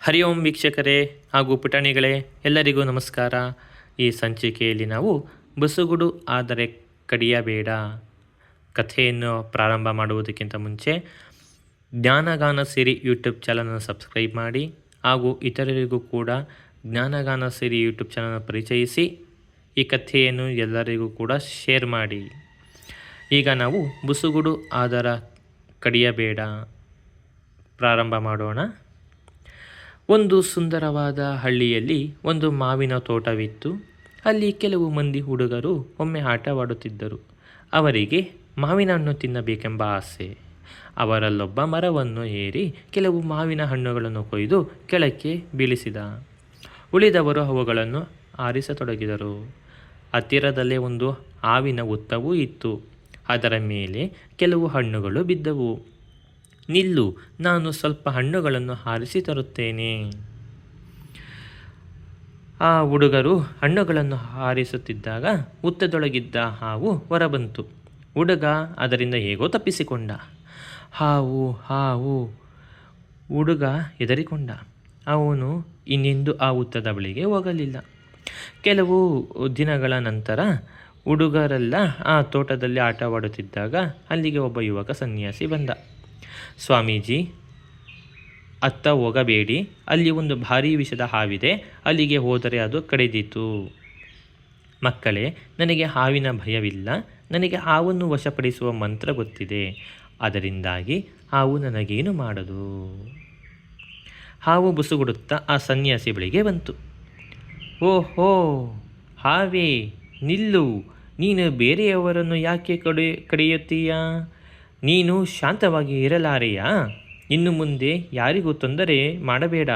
ಹರಿ ಓಂ ವೀಕ್ಷಕರೇ ಹಾಗೂ ಪುಟಾಣಿಗಳೇ, ಎಲ್ಲರಿಗೂ ನಮಸ್ಕಾರ. ಈ ಸಂಚಿಕೆಯಲ್ಲಿ ನಾವು ಬಸುಗುಡು ಆದರೆ ಕಡಿಯಬೇಡ ಕಥೆಯನ್ನು ಪ್ರಾರಂಭ ಮಾಡುವುದಕ್ಕಿಂತ ಮುಂಚೆ ಜ್ಞಾನಗಾನ ಸಿರಿ ಯೂಟ್ಯೂಬ್ ಚಾನಲನ್ನು ಸಬ್ಸ್ಕ್ರೈಬ್ ಮಾಡಿ ಹಾಗೂ ಇತರರಿಗೂ ಕೂಡ ಜ್ಞಾನಗಾನ ಸಿರಿ ಯೂಟ್ಯೂಬ್ ಚಾನಲ್ ಪರಿಚಯಿಸಿ ಈ ಕಥೆಯನ್ನು ಎಲ್ಲರಿಗೂ ಕೂಡ ಶೇರ್ ಮಾಡಿ. ಈಗ ನಾವು ಬಸುಗುಡು ಆದರ ಕಡಿಯಬೇಡ ಪ್ರಾರಂಭ ಮಾಡೋಣ. ಒಂದು ಸುಂದರವಾದ ಹಳ್ಳಿಯಲ್ಲಿ ಒಂದು ಮಾವಿನ ತೋಟವಿತ್ತು. ಅಲ್ಲಿ ಕೆಲವು ಮಂದಿ ಹುಡುಗರು ಒಮ್ಮೆ ಆಟವಾಡುತ್ತಿದ್ದರು. ಅವರಿಗೆ ಮಾವಿನ ಹಣ್ಣು ತಿನ್ನಬೇಕೆಂಬ ಆಸೆ. ಅವರಲ್ಲೊಬ್ಬ ಮರವನ್ನು ಏರಿ ಕೆಲವು ಮಾವಿನ ಹಣ್ಣುಗಳನ್ನು ಕೊಯ್ದು ಕೆಳಕ್ಕೆ ಬೀಳಿಸಿದ. ಉಳಿದವರು ಅವುಗಳನ್ನು ಆರಿಸತೊಡಗಿದರು. ಹತ್ತಿರದಲ್ಲೇ ಒಂದು ಹಾವಿನ ಹುತ್ತವೂ ಇತ್ತು. ಅದರ ಮೇಲೆ ಕೆಲವು ಹಣ್ಣುಗಳು ಬಿದ್ದವು. ನಿಲ್ಲು, ನಾನು ಸ್ವಲ್ಪ ಹಣ್ಣುಗಳನ್ನು ಆರಿಸಿ ತರುತ್ತೇನೆ. ಆ ಹುಡುಗರು ಹಣ್ಣುಗಳನ್ನು ಆರಿಸುತ್ತಿದ್ದಾಗ ಹುತ್ತದೊಳಗಿದ್ದ ಹಾವು ಹೊರಬಂತು. ಹುಡುಗ ಅದರಿಂದ ಹೇಗೋ ತಪ್ಪಿಸಿಕೊಂಡ. ಹಾವು ಹಾವು ಹುಡುಗ ಹೆದರಿಕೊಂಡ. ಅವನು ಇನ್ನೆಂದೂ ಆ ಹುತ್ತದ ಬಳಿಗೆ ಹೋಗಲಿಲ್ಲ. ಕೆಲವು ದಿನಗಳ ನಂತರ ಹುಡುಗರೆಲ್ಲ ಆ ತೋಟದಲ್ಲಿ ಆಟವಾಡುತ್ತಿದ್ದಾಗ ಅಲ್ಲಿಗೆ ಒಬ್ಬ ಯುವಕ ಸನ್ಯಾಸಿ ಬಂದ. ಸ್ವಾಮೀಜಿ, ಅತ್ತ ಹೋಗಬೇಡಿ, ಅಲ್ಲಿ ಒಂದು ಭಾರೀ ವಿಷದ ಹಾವಿದೆ, ಅಲ್ಲಿಗೆ ಹೋದರೆ ಅದು ಕಡಿದೀತು. ಮಕ್ಕಳೇ, ನನಗೆ ಹಾವಿನ ಭಯವಿಲ್ಲ. ನನಗೆ ಹಾವನ್ನು ವಶಪಡಿಸುವ ಮಂತ್ರ ಗೊತ್ತಿದೆ. ಅದರಿಂದಾಗಿ ಹಾವು ನನಗೇನು ಮಾಡದು. ಹಾವು ಬುಸುಗುಡುತ್ತಾ ಆ ಸನ್ಯಾಸಿ ಬಳಿಗೆ ಬಂತು. ಓಹೋ ಹಾವೇ, ನಿಲ್ಲು, ನೀನು ಬೇರೆಯವರನ್ನು ಯಾಕೆ ಕಡಿಯುತ್ತೀಯಾ? ನೀನು ಶಾಂತವಾಗಿ ಇರಲಾರೆಯಾ? ಇನ್ನು ಮುಂದೆ ಯಾರಿಗೂ ತೊಂದರೆ ಮಾಡಬೇಡ.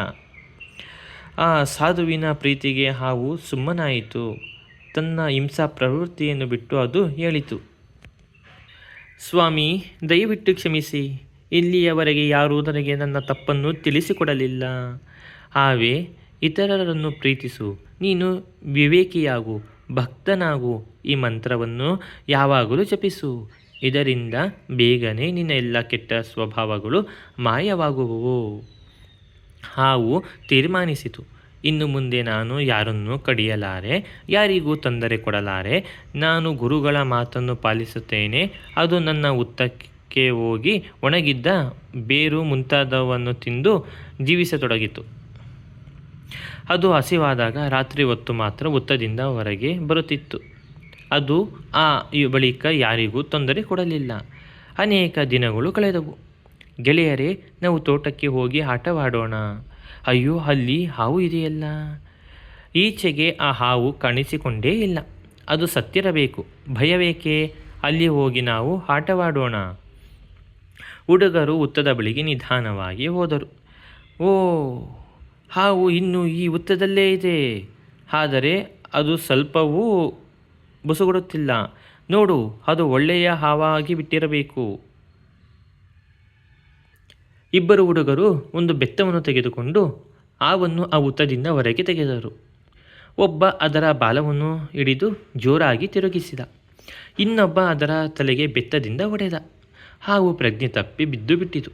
ಆ ಸಾಧುವಿನ ಪ್ರೀತಿಗೆ ಹಾವು ಸುಮ್ಮನಾಯಿತು. ತನ್ನ ಹಿಂಸಾ ಪ್ರವೃತ್ತಿಯನ್ನು ಬಿಟ್ಟು ಅದು ಹೇಳಿತು, ಸ್ವಾಮಿ, ದಯವಿಟ್ಟು ಕ್ಷಮಿಸಿ. ಇಲ್ಲಿಯವರೆಗೆ ಯಾರೂ ನನಗೆ ನನ್ನ ತಪ್ಪನ್ನು ತಿಳಿಸಿಕೊಡಲಿಲ್ಲ. ಹಾವೇ, ಇತರರನ್ನು ಪ್ರೀತಿಸು. ನೀನು ವಿವೇಕಿಯಾಗು, ಭಕ್ತನಾಗು. ಈ ಮಂತ್ರವನ್ನು ಯಾವಾಗಲೂ ಜಪಿಸು. ಇದರಿಂದ ಬೇಗನೆ ನಿನ್ನ ಎಲ್ಲ ಕೆಟ್ಟ ಸ್ವಭಾವಗಳು ಮಾಯವಾಗುವವು. ಹಾವು ತೀರ್ಮಾನಿಸಿತು, ಇನ್ನು ಮುಂದೆ ನಾನು ಯಾರನ್ನೂ ಕಡಿಯಲಾರೆ, ಯಾರಿಗೂ ತೊಂದರೆ ಕೊಡಲಾರೆ. ನಾನು ಗುರುಗಳ ಮಾತನ್ನು ಪಾಲಿಸುತ್ತೇನೆ. ಅದು ನನ್ನ ಹುತ್ತಕ್ಕೆ ಹೋಗಿ ಒಣಗಿದ್ದ ಬೇರು ಮುಂತಾದವನ್ನು ತಿಂದು ಜೀವಿಸತೊಡಗಿತು. ಅದು ಹಸಿವಾದಾಗ ರಾತ್ರಿ ಹೊತ್ತು ಮಾತ್ರ ಹುತ್ತದಿಂದ ಹೊರಗೆ ಬರುತ್ತಿತ್ತು. ಅದು ಆ ಬಳಿಕ ಯಾರಿಗೂ ತೊಂದರೆ ಕೊಡಲಿಲ್ಲ. ಅನೇಕ ದಿನಗಳು ಕಳೆದವು. ಗೆಳೆಯರೇ, ನಾವು ತೋಟಕ್ಕೆ ಹೋಗಿ ಆಟವಾಡೋಣ. ಅಯ್ಯೋ, ಅಲ್ಲಿ ಹಾವು ಇದೆಯಲ್ಲ. ಈಚೆಗೆ ಆ ಹಾವು ಕಾಣಿಸಿಕೊಂಡೇ ಇಲ್ಲ. ಅದು ಸತ್ತಿರಬೇಕು. ಭಯವೇಕೆ? ಅಲ್ಲಿ ಹೋಗಿ ನಾವು ಆಟವಾಡೋಣ. ಹುಡುಗರು ಹುತ್ತದ ಬಳಿಗೆ ನಿಧಾನವಾಗಿ ಹೋದರು. ಓ, ಹಾವು ಇನ್ನೂ ಈ ಹುತ್ತದಲ್ಲೇ ಇದೆ. ಆದರೆ ಅದು ಸ್ವಲ್ಪವೂ ಬುಸುಗುಡುತ್ತಿಲ್ಲ. ನೋಡು, ಅದು ಒಳ್ಳೆಯ ಹಾವಾಗಿ ಬಿಟ್ಟಿರಬೇಕು. ಇಬ್ಬರು ಹುಡುಗರು ಒಂದು ಬೆತ್ತವನ್ನು ತೆಗೆದುಕೊಂಡು ಹಾವನ್ನು ಆ ಹುತ್ತದಿಂದ ಹೊರಗೆ ತೆಗೆದರು. ಒಬ್ಬ ಅದರ ಬಾಲವನ್ನು ಹಿಡಿದು ಜೋರಾಗಿ ತಿರುಗಿಸಿದ. ಇನ್ನೊಬ್ಬ ಅದರ ತಲೆಗೆ ಬೆತ್ತದಿಂದ ಹೊಡೆದ. ಹಾವು ಪ್ರಜ್ಞೆ ತಪ್ಪಿ ಬಿದ್ದು ಬಿಟ್ಟಿತು.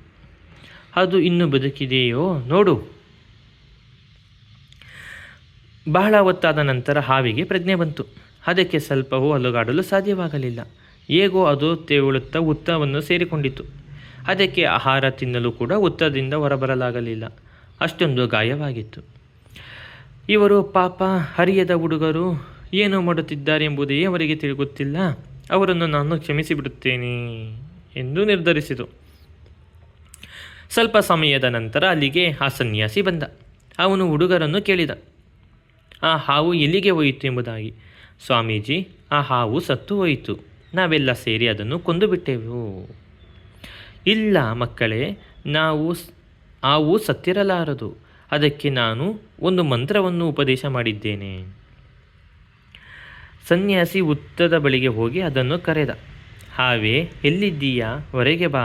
ಅದು ಇನ್ನೂ ಬದುಕಿದೆಯೋ ನೋಡು. ಬಹಳ ಹೊತ್ತಾದ ನಂತರ ಹಾವಿಗೆ ಪ್ರಜ್ಞೆ ಬಂತು. ಅದಕ್ಕೆ ಸ್ವಲ್ಪವೂ ಅಲುಗಾಡಲು ಸಾಧ್ಯವಾಗಲಿಲ್ಲ. ಹೇಗೋ ಅದು ತೆವಳುತ್ತಾ ಹುತ್ತವನ್ನು ಸೇರಿಕೊಂಡಿತು. ಅದಕ್ಕೆ ಆಹಾರ ತಿನ್ನಲು ಕೂಡ ಹುತ್ತದಿಂದ ಹೊರಬರಲಾಗಲಿಲ್ಲ. ಅಷ್ಟೊಂದು ಗಾಯವಾಗಿತ್ತು. ಇವರು ಪಾಪ ಹರಿಯದ ಹುಡುಗರು ಏನು ಮಾಡುತ್ತಿದ್ದಾರೆಂಬುದೇ ಅವರಿಗೆ ಗೊತ್ತಿಲ್ಲ. ಅವರನ್ನು ನಾನು ಕ್ಷಮಿಸಿಬಿಡುತ್ತೇನೆ ಎಂದು ನಿರ್ಧರಿಸಿತು. ಸ್ವಲ್ಪ ಸಮಯದ ನಂತರ ಅಲ್ಲಿಗೆ ಆ ಸನ್ಯಾಸಿ ಬಂದ. ಅವನು ಹುಡುಗರನ್ನು ಕೇಳಿದ, ಆ ಹಾವು ಎಲ್ಲಿಗೆ ಹೋಯಿತು ಎಂಬುದಾಗಿ. ಸ್ವಾಮೀಜಿ, ಆ ಹಾವು ಸತ್ತು ಹೋಯಿತು. ನಾವೆಲ್ಲ ಸೇರಿ ಅದನ್ನು ಕೊಂದು ಬಿಟ್ಟೆವು. ಇಲ್ಲ ಮಕ್ಕಳೇ, ಹಾವು ಸತ್ತಿರಲಾರದು. ಅದಕ್ಕೆ ನಾನು ಒಂದು ಮಂತ್ರವನ್ನು ಉಪದೇಶ ಮಾಡಿದ್ದೇನೆ. ಸನ್ಯಾಸಿ ಹುತ್ತದ ಬಳಿಗೆ ಹೋಗಿ ಅದನ್ನು ಕರೆದ. ಹಾವೇ, ಎಲ್ಲಿದ್ದೀಯಾ? ಹೊರಗೆ ಬಾ.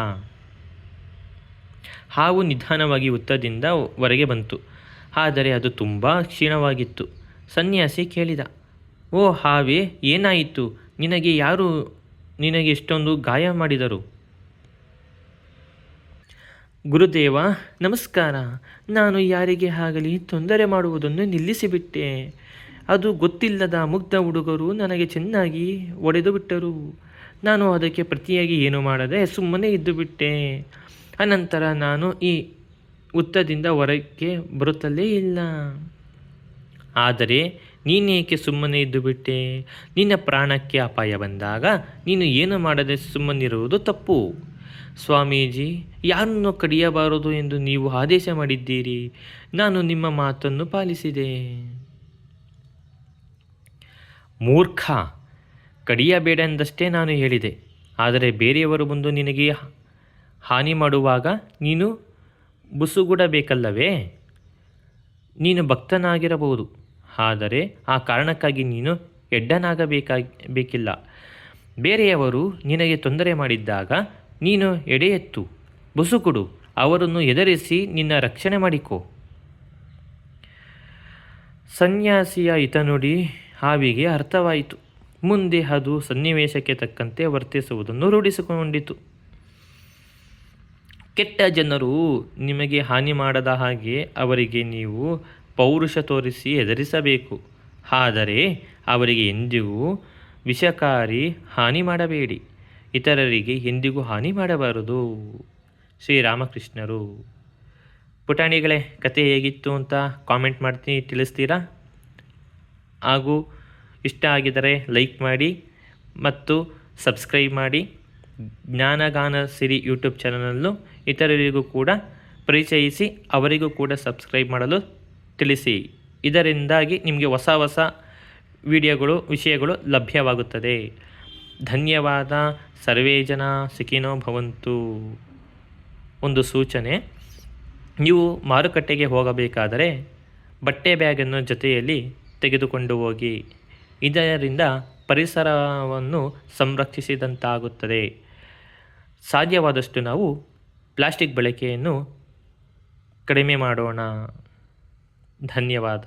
ಹಾವು ನಿಧಾನವಾಗಿ ಹುತ್ತದಿಂದ ಹೊರಗೆ ಬಂತು. ಆದರೆ ಅದು ತುಂಬ ಕ್ಷೀಣವಾಗಿತ್ತು. ಸನ್ಯಾಸಿ ಕೇಳಿದ, ಓ ಹಾವೇ, ಏನಾಯಿತು? ನಿನಗೆ ಎಷ್ಟೊಂದು ಗಾಯ ಮಾಡಿದರು? ಗುರುದೇವ ನಮಸ್ಕಾರ. ನಾನು ಯಾರಿಗೆ ಆಗಲಿ ತೊಂದರೆ ಮಾಡುವುದನ್ನು ನಿಲ್ಲಿಸಿಬಿಟ್ಟೆ. ಅದು ಗೊತ್ತಿಲ್ಲದ ಮುಗ್ಧ ಹುಡುಗರು ನನಗೆ ಚೆನ್ನಾಗಿ ಒಡೆದು ಬಿಟ್ಟರು. ನಾನು ಅದಕ್ಕೆ ಪ್ರತಿಯಾಗಿ ಏನು ಮಾಡದೆ ಸುಮ್ಮನೆ ಇದ್ದು ಬಿಟ್ಟೆ. ಅನಂತರ ನಾನು ಈ ಹುತ್ತದಿಂದ ಹೊರಗೆ ಬರುತ್ತಲೇ ಇಲ್ಲ. ಆದರೆ ನೀನೇಕೆ ಸುಮ್ಮನೆ ಇದ್ದು ಬಿಟ್ಟೆ? ನಿನ್ನ ಪ್ರಾಣಕ್ಕೆ ಅಪಾಯ ಬಂದಾಗ ನೀನು ಏನು ಮಾಡದೆ ಸುಮ್ಮನಿರುವುದು ತಪ್ಪು. ಸ್ವಾಮೀಜಿ, ಯಾರನ್ನು ಕಡಿಯಬಾರದು ಎಂದು ನೀವು ಆದೇಶ ಮಾಡಿದ್ದೀರಿ. ನಾನು ನಿಮ್ಮ ಮಾತನ್ನು ಪಾಲಿಸಿದೆ. ಮೂರ್ಖ, ಕಡಿಯಬೇಡ ಎಂದಷ್ಟೇ ನಾನು ಹೇಳಿದೆ. ಆದರೆ ಬೇರೆಯವರು ಬಂದು ನಿನಗೆ ಹಾನಿ ಮಾಡುವಾಗ ನೀನು ಬುಸುಗುಡಬೇಕಲ್ಲವೇ? ನೀನು ಭಕ್ತನಾಗಿರಬಹುದು, ಆದರೆ ಆ ಕಾರಣಕ್ಕಾಗಿ ನೀನು ಬೇಕಿಲ್ಲ. ಬೇರೆಯವರು ನಿನಗೆ ತೊಂದರೆ ಮಾಡಿದ್ದಾಗ ನೀನು ಎಡೆ ಎತ್ತು ಬುಸುಗುಡು, ಅವರನ್ನು ಎದುರಿಸಿ ನಿನ್ನ ರಕ್ಷಣೆ ಮಾಡಿಕೊ. ಸನ್ಯಾಸಿಯ ಹಿತನುಡಿ ಹಾವಿಗೆ ಅರ್ಥವಾಯಿತು. ಮುಂದೆ ಅದು ಸನ್ನಿವೇಶಕ್ಕೆ ತಕ್ಕಂತೆ ವರ್ತಿಸುವುದನ್ನು ರೂಢಿಸಿಕೊಂಡಿತು. ಕೆಟ್ಟ ಜನರು ನಿಮಗೆ ಹಾನಿ ಮಾಡದ ಹಾಗೆ ಅವರಿಗೆ ನೀವು ಪೌರುಷ ತೋರಿಸಿ ಎದುರಿಸಬೇಕು. ಆದರೆ ಅವರಿಗೆ ಎಂದಿಗೂ ವಿಷಕಾರಿ ಹಾನಿ ಮಾಡಬೇಡಿ. ಇತರರಿಗೆ ಎಂದಿಗೂ ಹಾನಿ ಮಾಡಬಾರದು. ಶ್ರೀರಾಮಕೃಷ್ಣರು. ಪುಟಾಣಿಗಳೇ, ಕತೆ ಹೇಗಿತ್ತು ಅಂತ ಕಾಮೆಂಟ್ ಮಾಡ್ತೀನಿ, ತಿಳಿಸ್ತೀರಾ? ಹಾಗೂ ಇಷ್ಟ ಆಗಿದ್ದರೆ ಲೈಕ್ ಮಾಡಿ ಮತ್ತು ಸಬ್ಸ್ಕ್ರೈಬ್ ಮಾಡಿ. ಜ್ಞಾನಗಾನ ಸಿರಿ ಯೂಟ್ಯೂಬ್ ಚಾನಲನ್ನು ಇತರರಿಗೂ ಕೂಡ ಪರಿಚಯಿಸಿ ಅವರಿಗೂ ಕೂಡ ಸಬ್ಸ್ಕ್ರೈಬ್ ಮಾಡಲು ತಿಳಿಸಿ. ಇದರಿಂದಾಗಿ ನಿಮಗೆ ಹೊಸ ಹೊಸ ವಿಷಯಗಳು ಲಭ್ಯವಾಗುತ್ತದೆ. ಧನ್ಯವಾದ. ಸರ್ವೇ ಜನ ಸುಖಿನೋ ಭವಂತು. ಒಂದು ಸೂಚನೆ, ನೀವು ಮಾರುಕಟ್ಟೆಗೆ ಹೋಗಬೇಕಾದರೆ ಬಟ್ಟೆ ಬ್ಯಾಗನ್ನು ಜೊತೆಯಲ್ಲಿ ತೆಗೆದುಕೊಂಡು ಹೋಗಿ. ಇದರಿಂದ ಪರಿಸರವನ್ನು ಸಂರಕ್ಷಿಸಿದಂತಾಗುತ್ತದೆ. ಸಾಧ್ಯವಾದಷ್ಟು ನಾವು ಪ್ಲಾಸ್ಟಿಕ್ ಬಳಕೆಯನ್ನು ಕಡಿಮೆ ಮಾಡೋಣ. ಧನ್ಯವಾದ.